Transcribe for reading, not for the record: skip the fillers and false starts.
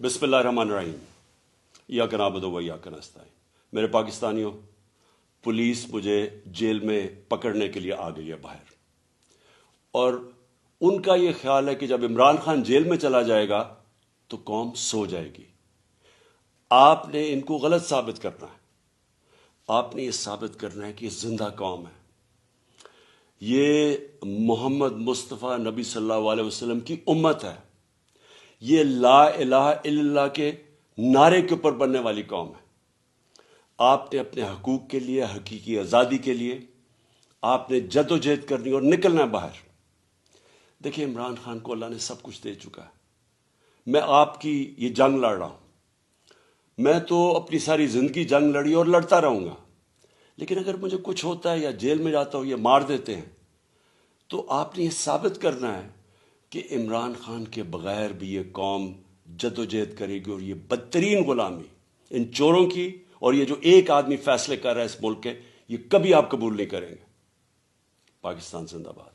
बिस्मिल्लाह रहमान रहीम। इय्याक नअबुदु व इय्याक नस्तईन। मेरे पाकिस्तानियों, पुलिस मुझे जेल में पकड़ने के लिए आ गई है बाहर, और उनका ये ख्याल है कि जब इमरान खान जेल में चला जाएगा तो कौम सो जाएगी। आपने इनको गलत साबित करना है। आपने ये साबित करना है कि ये जिंदा कौम है। ये मोहम्मद मुस्तफ़ा नबी सल्लल्लाहु अलैहि वसल्लम की उम्मत है। ये ला इलाहा इल्लल्लाह के नारे के ऊपर बनने वाली कौम है। आपने अपने हकूक के लिए, हकीकी आज़ादी के लिए आपने जदोजहद करनी और निकलना है बाहर। देखिए, इमरान खान को अल्लाह ने सब कुछ दे चुका है। मैं आपकी ये जंग लड़ रहा हूं। मैं तो अपनी सारी जिंदगी जंग लड़ी और लड़ता रहूंगा, लेकिन अगर मुझे कुछ होता है या जेल में जाता हूं, ये मार देते हैं, तो आपने ये साबित करना है कि इमरान खान के बगैर भी ये कौम जदोजहद करेगी, और ये बदतरीन गुलामी इन चोरों की, और ये जो एक आदमी फैसले कर रहा है इस मुल्क के, ये कभी आप कबूल नहीं करेंगे। पाकिस्तान जिंदाबाद।